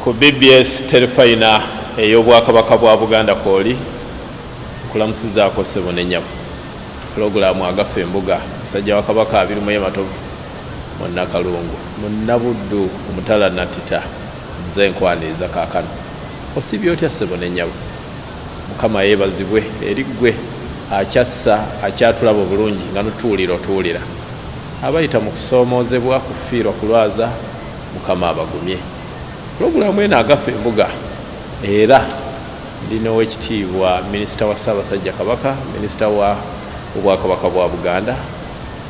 ku BBS terefayina ey'obwakabaka bwa Buganda Kooli kulamusizaako ssebo n'ennyabo pulogulaamu agafa embuga musajja wa kabaka abirimu y'ematovu Munnakalungu Munnabuddu Omutala Natita nze nkwaniriza kaakano osibye otya ssebo n'ennyabo Mukama yeebazibwe eri ggwe akyassa akyatulaba obulungi nga nutuwulira abayita mu kusoomoozebwa kufiirwa kulwaza Mukama abagumye pulogulaamu eno agafa embuga era ndina owekitiibwa minisita wa Ssaabasajja Kabaka minisita wa obwakabaka bwa Buganda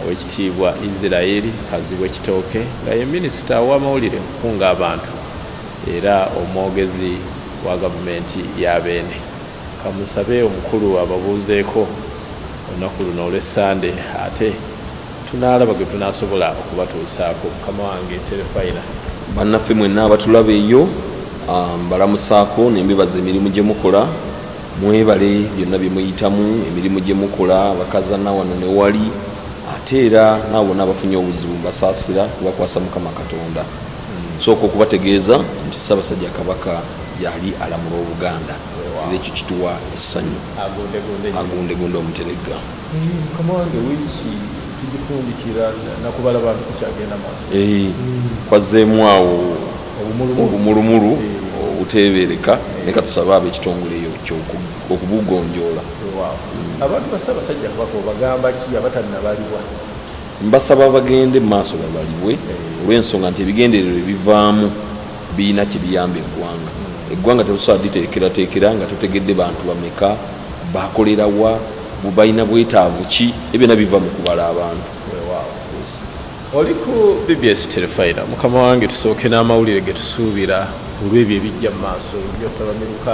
owekitiibwa Israel Kazibwe Kitooke nga ye minisita w'amawulire okukunga abantu era omwogezi wa gavumenti y'abeene kamusabe omukulu ababuuzeeko olunaku luno olw'Essande ate tunaalaba ge tunaasobola okubatuusaako Mukama wange terefayina bannaffe mwenna abatulaba eyo mbalamusaako nembebaza emirimu gye mukola mwebale byonna bye muyitamu emirimu gye mukola bakazana wano ne wali ate era nabo bonna abafunye obuzibu basaasira kubakwasa Mukama Katonda sooka okubategeeza nti Ssaabasajja Kabaka yali alamula Obuganda era ekyo kituwa essanyu agundegunde omuteregga Mukama wange wiiki tugifundikira nakubala bantu kukyagenda maaso kwazeemu awo obumulumulu obuteebereka ne katusaba ab'ekitongole eyo okubugonjoola abantu ba Ssaabasajja Kabaka obagamba ki abatannabalibwa mbasaba bagende mu maaso babalibwe olw'ensonga nti ebigendererwa ebivaamu birina kye biyamba eggwanga tetusobola liteekerateekera nga tutegedde bantu bameka bakolerawa bubalina bwetaavu ki ebyonna biva mu kubala abantu oli ku BBS terefayina Mukama wange tusooke n'amawulire ge tusuubira olw'ebyo ebijja mu maaso ebyotabamiruka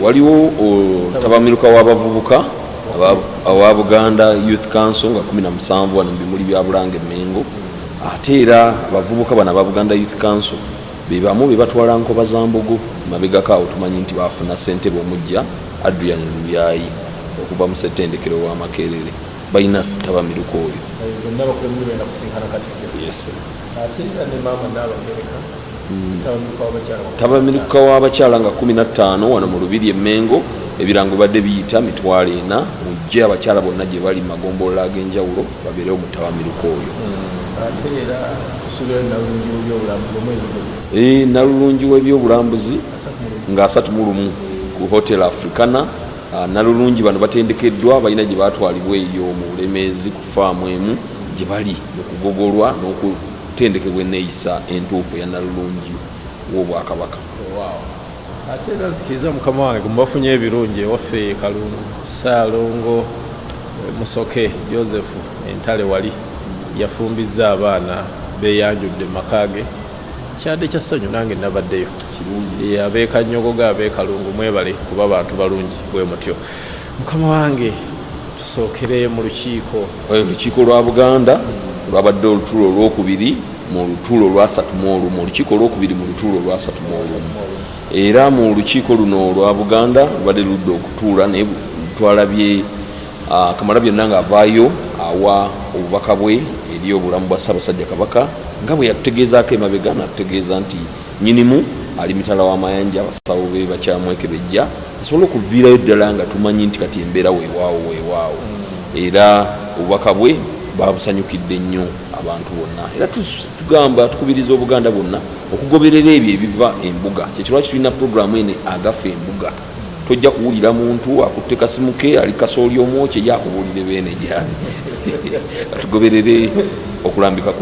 waliwo tabamiruka w'abavubuka awa Buganda Youth Council nga 17 wano mu bimuli bya Bulange Mengo ate era abavubuka bano aba Buganda Youth Council be bamu be batwala Nkoba za Mbogo mabegako awo tumanyi nti baafuna ssentebe omujja Adrian Lubyayi okuva mu ssettendekero wa Makerere balina tabamiruka oyo tabamiruka w'abakyala nga 15 wano mu Lubiri Mengo ebirango badde biyita mitwalo 4 mujje abakyala bonna gye bali magombolola ag'enjawulo babeerewo mu tabamiruka oyo nalulungi w'ebyobulambuzi nga 31 ku Hotel Africana nalulungi bano batendekeddwa balina gye baatwalibwa eyo mu Bulemeezi ku faamu emu gye bali mu kugogolwa n'okutendekebwa enneeyisa entuufu ya nalulungi w'Obwakabaka ate era nzikiriza Mukama wange mubafunye ebirungi ewaffe Kalungu Ssaalongo Musoke Joseph Entale wali yafumbizza abaana beeyanjudde mu maka ge kyadde kya ssanyu nange nabaddeyo abeekanyogoga abeekalungu mwebale kuba bantu balungi bwe mutyo Mukama wange tusookere mu lukiiko lwa Buganda lwabadde olutuulo olwokubiri mu lutuulo lwa 31 olukiiko olwokubiri mu lutuulo lwa 31 era mu lukiiko luno lwa Buganda lubadde ludde okutuula naye twalabye Kamalabyonna ng'avaayo awa obubaka bwe eri obulamu bwa Ssaabasajja Kabaka nga bwe yatutegeezaako emabega n'atutegeeza nti nyinimu ali mitala w'amayanja abasawo be bakyamwekebejja asobole okuviirayo ddala nga tumanyi nti kati embeera weewaawo era obubaka bwe babusanyukidde nnyo abantu bonna era tugamba tukubiriza Obuganda bwonna okugoberera ebyo ebiva embuga kyekirwaki tulina puroguramu ene agafa embuga tojja kuwulira muntu akutte kasimu ke ali kasooli omwokye yakubuulire beene gyali tugoberere okulambika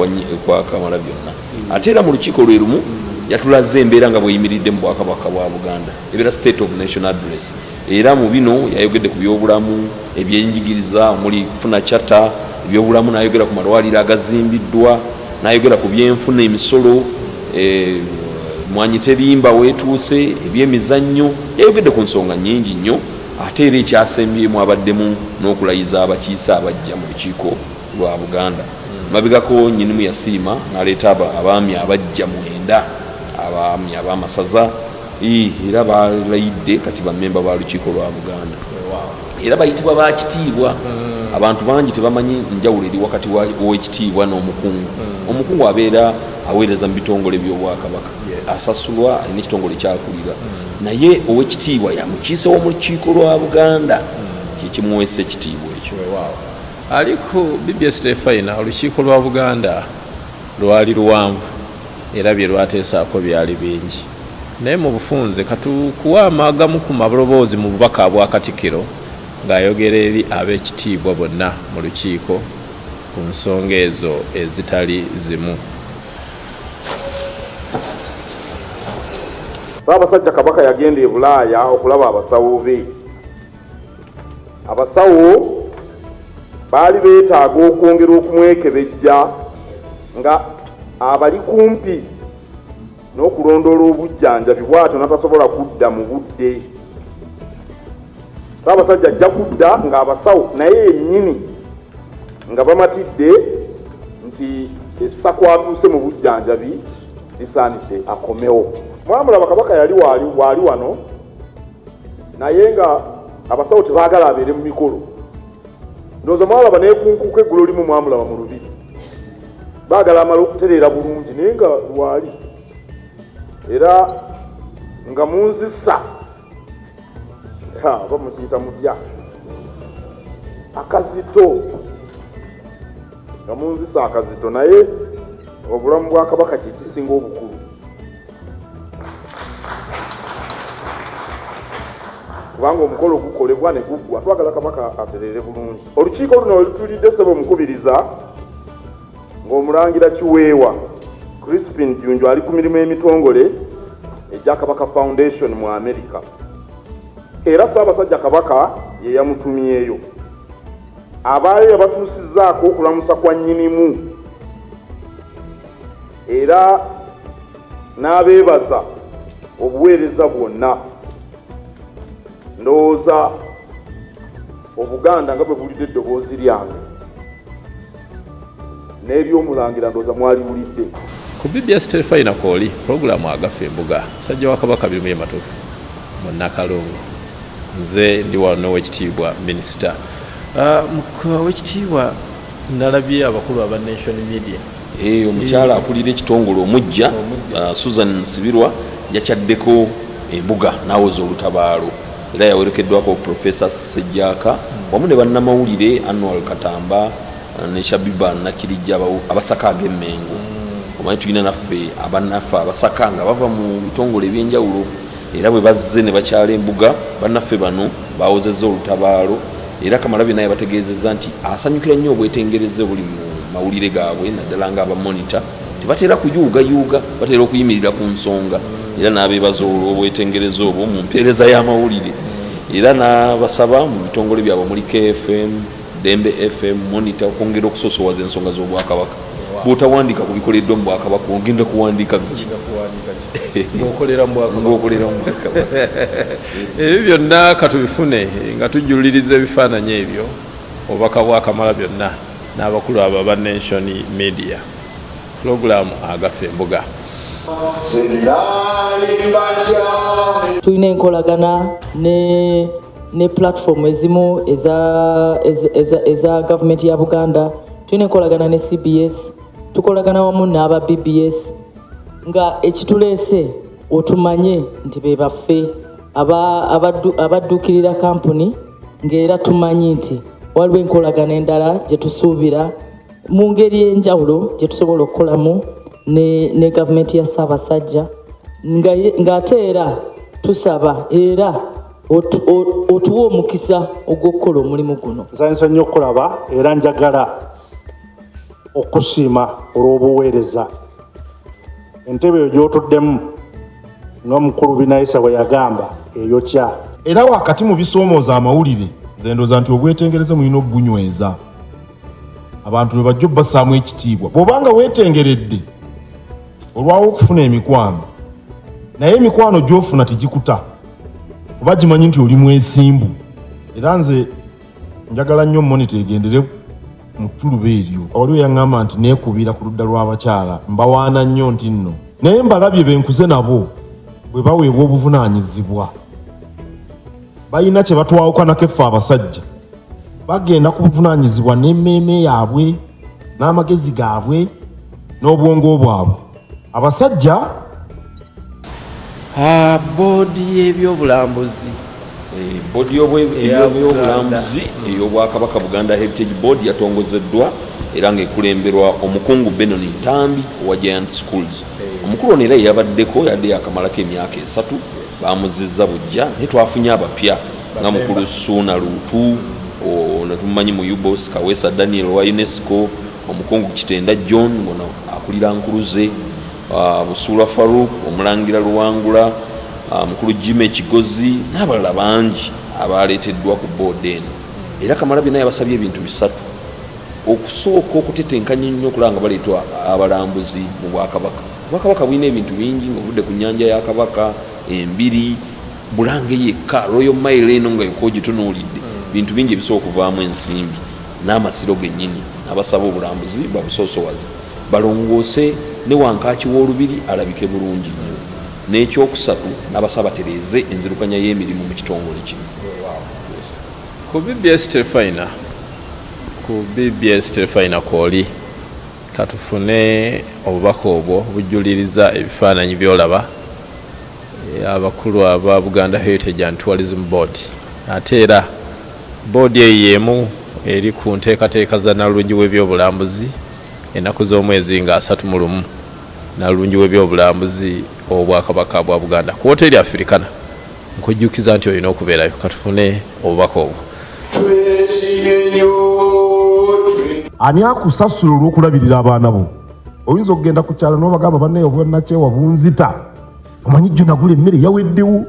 kwa Kamalabyonna ate era mu lukiiko lwe lumu yatulaze embeera nga bweyimiridde mu Bwakabaka bwa Buganda ebeera State of Nation Address era mu bino yayogedde ku byobulamu ebyenjigiriza omuli kufuna chata ebyobulamu n'ayogera ku malwaliro agazimbiddwa n'ayogera ku byenfuna emisolo mwanyi terimba wetuuse ebyemizannyo yayogedde ku nsonga nnyingi nnyo ate era ekyasembyemu abaddemu n'okulayiza abakiise abajja mu lukiiko lwa Buganda mabegako nyinimu yasiima n'aleeta abaami abajja 9 abaami ab'amasaza era balayidde kati bammemba ba lukiiko lwa Buganda era bayitibwa bakitiibwa abantu bangi tebamanyi njawulo eri wakati w'ekitiibwa n'omukungu omukungu abeera aweereza mu bitongole by'obwakabaka asasulwa n'ekitongole kyakulira naye owekitiibwa yamukiise wo mu lukiiko lwa Buganda kyekimuweesa ekitiibwa ekyo. Ali ku BBS Tefayina olukiiko lwa Buganda lwali luwanvu era bye lwateesaako byali bingi, naye mu bufunze katukuwa amagamu ku maloboozi mu bubaka bwa Katikkiro ng'ayogera eri ab'ekitiibwa bonna mu lukiiko ku nsonga ezo ezitali zimu. Ssaabasajja Kabaka yagenda e Bulaaya okulaba abasawo be. Abasawo baali beetaaga okwongera okumwekebejja nga abali kumpi n'okulondoola obujjanjabi bw'atyo n'atasobola kudda mu budde. Ssaabasajja ajja kudda ng'abasawo naye yennyini nga bamatidde nti essa kwatuuse mu bujjanjabi lisaanise akomewo. Mwamulaba Kabaka yali waali wano naye nga abasawo tebaagala abeere mu mikolo. Ndowooza mwalaba neekunkuka eggulo limu mwamulaba mu lubiri, baagala amala okutereera bulungi naye nga lwali era nga munzisa oba mukiyita mutya akazito, nga munzisa akazito, naye obulamu bwa Kabaka kye kisinga obukulu. Kubanga omukolo gukolebwa ne guggwa, twagala Kabaka atereere bulungi. Olukiiko luno lutulidde ssebo omukubiriza ng'omulangira Kiweewa Crispin Jjunju ali ku mirimu emitongole egya Kabaka Foundation mu America, era Ssaabasajja Kabaka ye yamutumyeyo. Abaayo yabatuusizzaako okulamusa kwa nnyinimu era n'abeebaza obuweereza bwonna. Ndowooza Obuganda nga bwe bulidde eddoboozi lyange n'ery'omulangira ndowooza mwaliwulidde. Ku BBS Tefayina Kooli pulogulaamu Agafa Embuga, musajja wa Kabaka birimu ematuufu mu Nakalungu. Nze ndi wano w'ekitiibwa minisita. W'ekitiibwa nalabye abakulu aba Nation Media. Omukyala akulira ekitongole omujja Susan Sibirwa yakyaddeko Embuga n'awoza olutabaalo era yawerekeddwako Professor Sejjaka wamu ne bannamawulire Annual Katamba ne Shabiba Nakirijja abasaka ag'Emmengo. Omanyi tulina naffe abannaffe abasaka nga bava mu bitongole ebyenjawulo era bwe bazze ne bakyala Embuga bannaffe bano bawozezza olutabaalo era Kamalabi naye bategeezezza nti asanyukira nnyo obwetengereze buli mu mawulire gaabwe naddala nga abamonita tebatera kuyuugayuuga, batera okuyimirira ku nsonga era n'abeebaza olw'obwetengereza obwo mu mpeereza y'amawulire era n'abasaba mu bitongole byabwe muli KFM, Dembe FM, Monitor okwongera okusoosowaza ensonga z'Obwakabaka. Bw'otawandika ku bikoleddwa mu Bwakabaka ogenda kuwandiika biki ng'okolera mu Bwakabaka. Ebyo byonna katubifune nga tujjuliriza ebifaananyi ebyo obubaka bwa Kamala byonna n'abakulu abo aba Nation Media. Pulogulaamu Agafa Embuga. Tulina enkolagana ne platform ezimu eza government ya Buganda. Tulina enkolagana ne CBS, tukolagana wamu n'aba BBS nga ekituleese otumanye nti be baffe abadduukirira kampuni ng'era tumanyi nti waliwo enkolagana endala gye tusuubira mu ngeri y'enjawulo gye tusobola okukolamu ne gavumenti ya Ssaabasajja ng'ate era tusaba era otuwa omukisa ogw'okukola omulimu guno. Nsanyusa nnyo okulaba era njagala okusiima olw'obuweereza. Entebe eyo gy'otuddemu n'omukulu Binayisa bwe yagamba eyokya. Era wakati mu bisoomooza amawulire nze ndowooza nti obwetengereze mulina obugunyweza abantu bwe bajja obbasaamu ekitiibwa bw'obanga weetengeredde olwawo okufuna emikwano naye emikwano gy'ofuna tegikuta oba gimanyi nti oli mwesimbu. Era nze njagala nnyo Monita egendere mu ttuluba eryo. Waliwo yaŋŋamba nti neekubira ku ludda lw'abakyala mbawaana nnyo nti nno naye mbalabye benkuze nabo bwe baweebwa obuvunaanyizibwa balina kye batwawukanako effe abasajja bagenda ku buvunaanyizibwa n'emmeeme yaabwe n'amagezi gaabwe n'obwongo bwabwe abasajja boodi y'ebyobulambuzi boodi y'ebyobulambuzi ey'obwakabaka Buganda Heritage Board yatongozeddwa era ng'ekulemberwa omukungu Benon Ntambi owa Giant Schools. Omukulu ono era yabaddeko yadde yakamalako emyaka 3 bamuzizza bujja naye twafunye abapya nga mukulu Suuna Luutu netumanyi mu UBOS Kaweesa Daniel wa UNESCO, omukungu Kitenda John ono akulira Nkuluze, Busuula Farouk, omulangira Luwangula, mukulu Jime Kigozi n'abalala bangi abaleeteddwa ku boodi eno. Era Kamalabyonna yabasabye ebintu 3. Okusooka okutetenkanya ennyo okulanga baleetwa abalambuzi mu Bwakabaka. Obwakabaka bulina ebintu bingi ng'ovudde ku nnyanja ya Kabaka, Embiri, Bulange yekka, Royal Mile eno nga yokka ogitunuulidde. Bintu bingi ebisobola okuvaamu ensimbi n'amasiro gennyini. Abasaba obulambuzi babusoosowaze balongoose ne wankaaki w'olubiri alabike bulungi nnyo. N'ekyokusatu n'abasaba batereeze enzirukanya y'emirimu mu kitongole kino. Ku BBS Terefayina Kooli katufune obubaka obwo bujuliriza ebifaananyi byolaba abakulu aba Buganda Heritage and Tourism Board. Ate era boodi eyo y'emu eri ku nteekateeka za Nalungi w'ebyobulambuzi ennaku z'omwezi nga 31 Nalungi w'ebyobulambuzi obwakabaka bwa Buganda ku hoteri Africana. Nkujjukiza nti olina okubeerayo katufune obubaka obwo. ani akusasula olw'okulabirira abaana bo? Oyinza okugenda ku kyalo n'obagamba bannaye obwannakyewa bunzita, omanyi jjo nagula emmere yaweddewo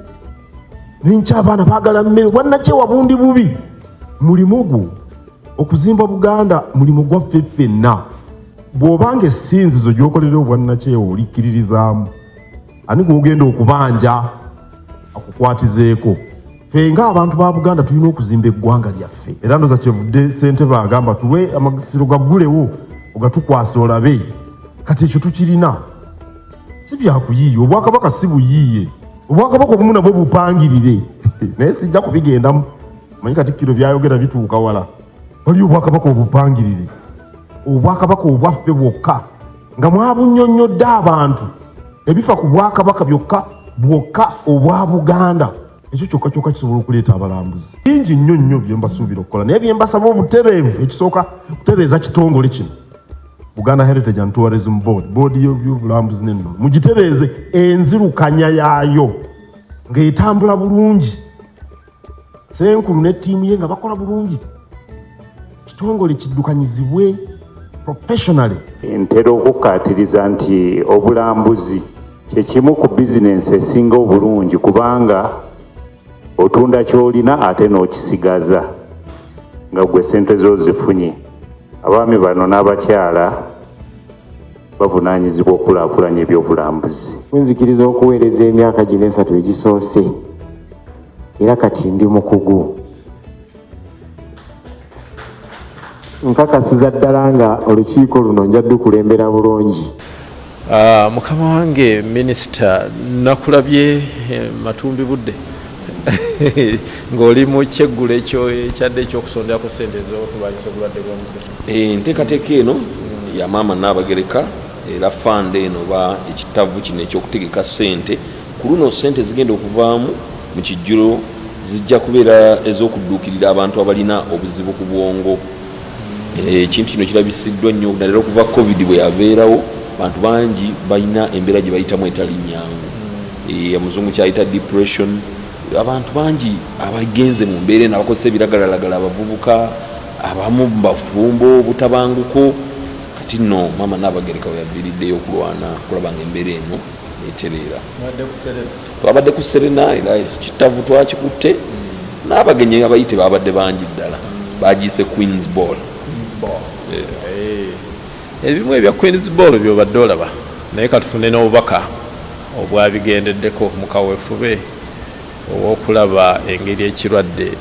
n'enkya abaana baagala mmere, bwannakyewa bundi bubi. Mulimu gwo okuzimba Buganda mulimu gwaffe ffenna. Bw'obanga essinzizo gy'okolera obwannakyewa olikkiririzaamu, ani gw'ogenda okubanja akukwatizeeko? Ffe ng'abantu ba Buganda tulina okuzimba eggwanga lyaffe. Era ndoza kyevudde ssentebe agamba tuwe amasiro gaggulewo ogatukwasa olabe. Kati ekyo tukirina. Si byakuyiiya, obwakabaka si buyiiye. Obwakabaka obumu nabwo bupangirire. Naye sijja kubigendamu. Manyi Katikkiro byayogera bituuka wala. Waliyo obwakabaka obupangirire. Obwakabaka obwaffe bwokka nga mwabunnyonnyodde abantu ebifa ku bwakabaka bwokka obwa Buganda. Ekyo kyokka kisobola okuleeta abalambuzi. Bingi nnyo bye mbasuubira okukola, naye bye mbasaba obutereevu. Ekisooka kutereeza kitongole kino Buganda Heritage and Tourism Board, boodi y'ebyobulambuzi n'ennono, mugitereeze enzirukanya yaayo ng'etambula bulungi, Senkulu ne ttiimu ye nga bakola bulungi, kitongole kiddukanyizibwe professionally. Ntera okukkaatiriza nti obulambuzi kye kimu ku bizinensi esinga obulungi kubanga otunda kyolina ate n'okisigaza nga gwe sente zo zifunye. Abaami bano n'abakyala bavunaanyizibwa okulaakulanya ebyobulambuzi. Nzikiriza okuweereza emyaka gino 3 egisoose era kati ndi mukugu. Nkakasiza ddala nga olukiiko luno njadde kulembera bulungi. Mukama wange minisita, nakulabye Matumbi Budde ng'oli mu kyeggulo ekyo ekyadde ekyokusondera ku ssente ez'okulwanyisa obulwadde bw'omutwe. Enteekateeka eno ya maama Nnaabagereka era fande eno ba ekitavu kino ekyokutegeka ssente. Ku luno ssente zigenda okuvaamu mu kijjulo zijja kubeera ez'okudduukirira abantu abalina obuzibu ku bwongo. Ekintu kino kirabisiddwa nnyo naddala okuva COVID bwe yabeerawo. Abantu bangi balina embeera gye bayitamu etali nnyangu. Omuzungu kyayita depression. Abantu bangi abagenze mu mbeera eno abakozesa ebiragalalagala, abavubuka abamu bafumbo butabanguko. Kati nno maama Nnaabagereka we yaviiriddeyo okulwana kulaba nga embeera eno etereera. Twabadde ku Serena era ekitavu twakikutte n'abagenyi abayite babadde bangi ddala, bagiyise Queen's Ball. Ebimu ebya Queen's Ball byobadde olaba, naye katufune n'obubaka obwabigendeddeko mu kaweefube ow'okulaba engeri ekirwadde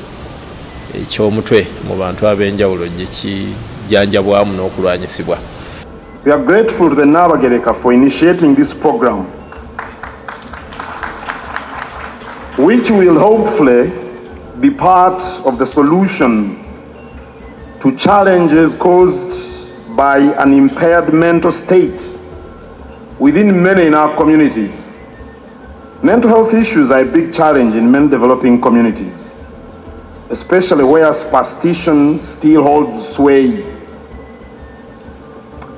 eky'omutwe mu bantu ab'enjawulo gye kijjanjabwamu n'okulwanyisibwa. We are grateful to the Nnaabagereka for initiating this program, which will hopefully be part of the solution to challenges caused by an impaired mental state within many in our communities. Mental health issues are a big challenge in many developing communities, especially where superstition still holds sway.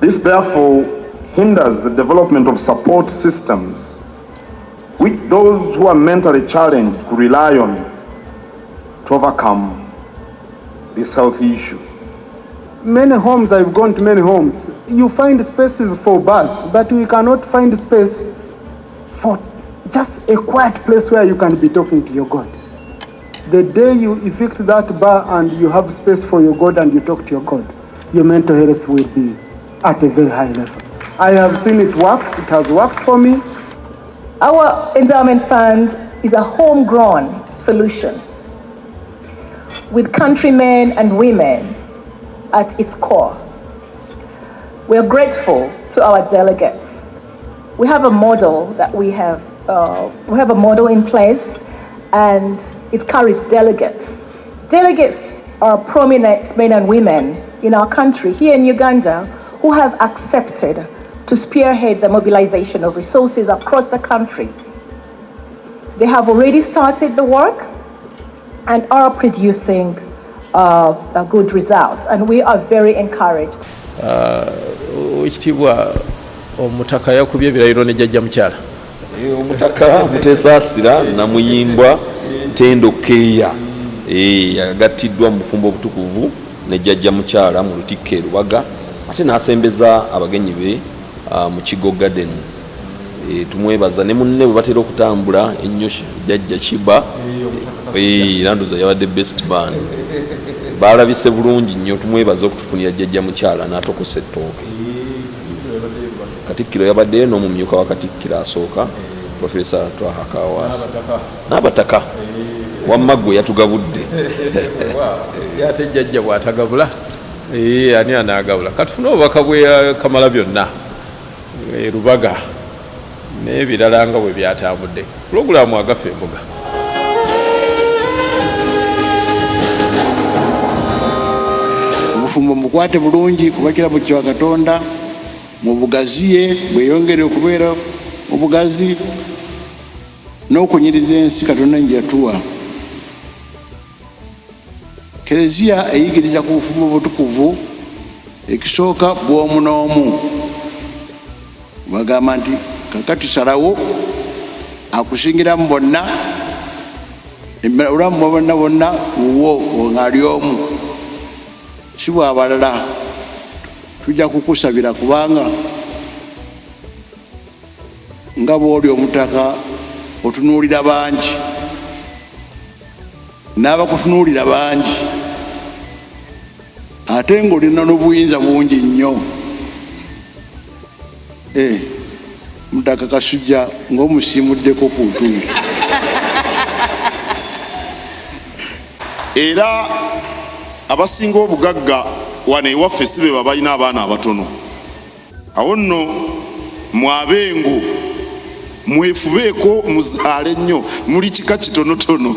This therefore hinders the development of support systems which those who are mentally challenged could rely on to overcome this health issue. Many homes, I've gone to many homes, you find spaces for bars, but we cannot find space for just a quiet place where you can be talking to your God. The day you evict that bar and you have space for your God and you talk to your God, your mental health will be at a very high level. I have seen it work, it has worked for me. Our endowment fund is a homegrown solution with countrymen and women at its core. We are grateful to our delegates. We have a model that we have a model in place, and it carries delegates. Delegates are prominent men and women in our country, here in Uganda, who have accepted to spearhead the mobilization of resources across the country. They have already started the work and are producing good results, and we are very encouraged. Ekitibwa omutaka yakubye ebirayiro ne jjajja mukyala. Omutaka Mutesaasira Namuyimbwa Tendo Keya yagattiddwa mu bufumbo obutukuvu ne jjajja mukyala mu Lutikko Lubaga, ate n'asembeza abagenyi be mu Kigo Gardens. Tumwebaza ne munne bwe batera okutambula ennyo jjajja Kiba Nanduza yabadde best band. Balabise bulungi nnyo, tumwebaza okutufunira jjajja mukyala n'atokosa ettooke. Katikkiro yabaddeyo n'omumyuka wa Katikkiro asooka Profesa Twaha Kaawaase n'abataka wamma gwe yatugabudde. Ate jjajja bw'atagabula ani anaagabula. Katufune obubaka bwe Kamalabyonna Lubaga n'ebirala nga bwe byatambudde. Pulogulaamu Agafa Embuga. Obufumbo mukwate bulungi kuba kirabo kya Katonda mu bugazi ye bweyongere okubeera obugazi n'okunyiriza ensi Katonda gye yatuwa. Kereziya eyigiriza ku bufumbo obutukuvu ekisooka bw'omu n'omu. Bagamba nti kakati salawo akusingiramu bonna, obulamu bwonna bonna wuwo ng'ali omu, si bw'abalala. Tujja kukusabira kubanga nga bw'oli omutaka otunuulira bangi n'abakutunuulira bangi, ate ng'olina n'obuyinza bungi nnyo. Mutaka Kasujja ng'omusiimuddeko ku ntundu. Era abasinga obugagga wano ewaffe si be balina abaana abatono. Awo nno mwabengo mwefubeeko muzaale nnyo, muli kika kitonotono.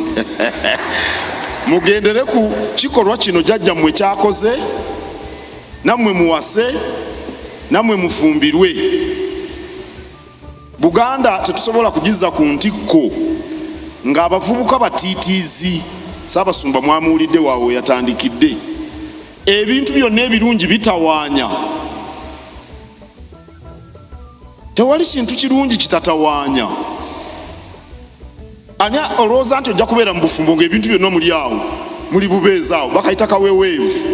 Mugendere ku kikolwa kino jjajjammwe kyakoze, nammwe muwase, nammwe mufumbirwe. Buganda tetusobola kugizza ku ntikko ng'abavubuka batiitiizi. Ssaabasumba mwamuwulidde waawe yatandikidde. Ebintu byonna ebirungi bitawaanya. Tewali kintu kirungi kitatawaanya. Ani olowooza nti ojja kubeera mu bufumbo ng'ebintu byonna muli awo, muli bubeezi awo, bakayita kaweeweevu.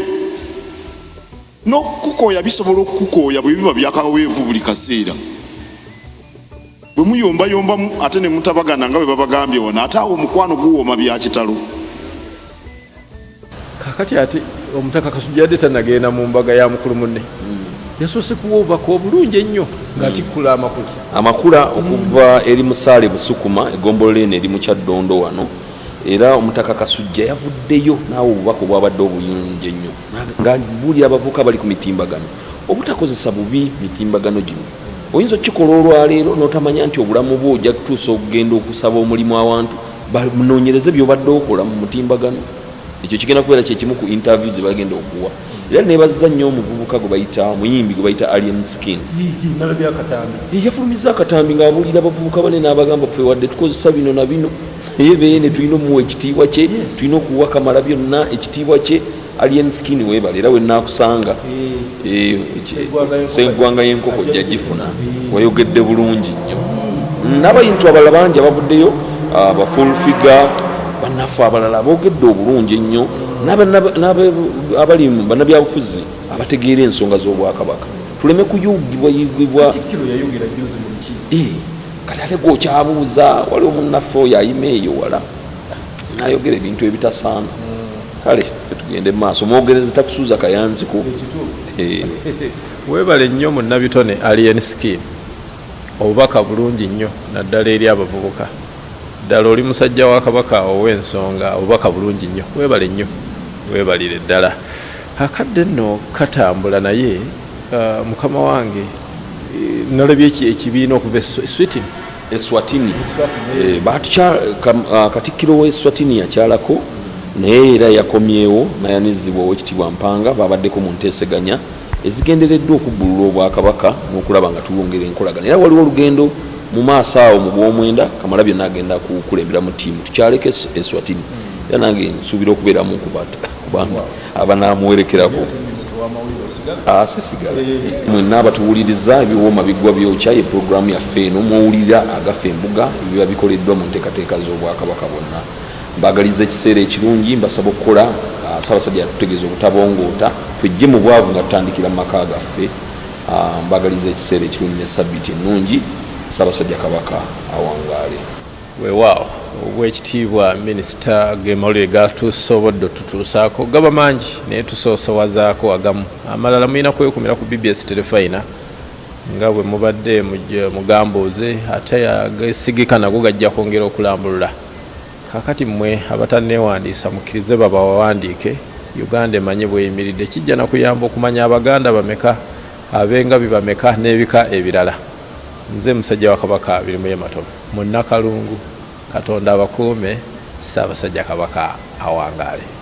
N'okukooya bisobola okukukooya bwe biba byakaweevu buli kaseera. Bwe muyombayombamu ate ne mutabagana nga bwe babagambye wano, ate awo omukwano guwooma bya kitalo. Kakati ate omutaka Kasujja yadde tannagenda mu mbaga ya mukulu munne. Yasoose kuwa obubaka obulungi ennyo ng'atikkula amakula. Amakula okuva eri Musaale Busukuma egombolola eno eri mu Kyaddondo wano, era omutaka Kasujja yavuddeyo naawe obubaka obwabadde obulungi ennyo nga buli abavuka bali ku mitimbagano obutakozesa bubi mitimbagano gino. Oyinza okukikola olwaleero n'otamanya nti obulamu bwo ojja kutuusa okugenda okusaba omulimu awantu banoonyereze by'obadde okola mu mutimbagano. Ekyo kigenda kubeera kye kimu ku interview ze bagenda okuwa. era nebaza nnyo omuvubuka gwe bayita muyimbi gwe bayita Alien Skin yafulumiza akatambi ng'abuulira abavubuka bane n'abagamba ffe wadde tukozesa bino na bino naye beene tulina omuwa ekitiibwa kye tulina okuwa Kamala byonna ekitiibwa kye Alien Skin weebala era wenaakusanga seggwanga y'enkoko jja gifuna wayogedde bulungi nnyo n'abayintu abalala bangi abavuddeyo abafull figure bannaffe abalala boogedde obulungi ennyo abali bannabyabufuzi abategeera ensonga z'obwakabaka tuleme kuyugibwa kati ate gwokyabuuza waliwo munnaffe oyo ayima eyo wala nayogera ebintu ebitasaana kale tugende maaso omwogerezi takusuuza kayanziko weebale nnyo munnabitone Alien Skin obubaka bulungi nnyo naddala eri abavubuka ddala oli musajja wa kabaka ow'ensonga obubaka bulungi nnyo weebale nnyo weebalire ddala akadde nno katambula naye mukama wange nalabye ekibiina okuva Eswatini katikkiro w'Eswatini yakyalako naye era yakomyewo nayanizibwa owekitiibwa Mpanga babaddeko mu nteeseganya ezigendereddwa okubbulula obwakabaka n'okulaba nga tuwongera enkolagana era waliwo olugendo mu maaso awo mu bw'omwenda Kamala byonna agenda kukulemberamu ttiimu tukyaleko Eswatini era nange nsuubira okubeeramu kubanga abanaamuwerekerako sisigala mwenna abatuwuliriza ebiwooma biggwa byokya ye puroguraamu yaffe eno muwulira agafa embuga ebiba bikoleddwa mu nteekateeka z'obwakabaka bwonna mbagaliza ekiseera ekirungi mbasaba okukola Ssaabasajja yatutegeeza obutabongoota tujje mu bwavu nga tutandikira mu maka gaffe mbagaliza ekiseera ekirungi ne sabbiiti ennungi Ssaabasajja Kabaka awangaale weewaawo obwekitiibwa minisita gemawulire gatusobodde otutuusaako gaba mangi naye tusoosowazaako agamu amalala mulina kwekumira ku BBS Telefayina nga bwe mubadde mugambuuze ate agasigika nago gajja kwongera okulambulula kakati mmwe abatanneewandiisa mukkirize babawandiike Uganda emanye bweyimiridde kijja na kuyamba okumanya Abaganda bameka ab'engabi bameka n'ebika ebirala nze musajja wa Kabaka birimu y'ematovu mu Nakalungu Katonda abakuume Ssaabasajja Kabaka awangaale.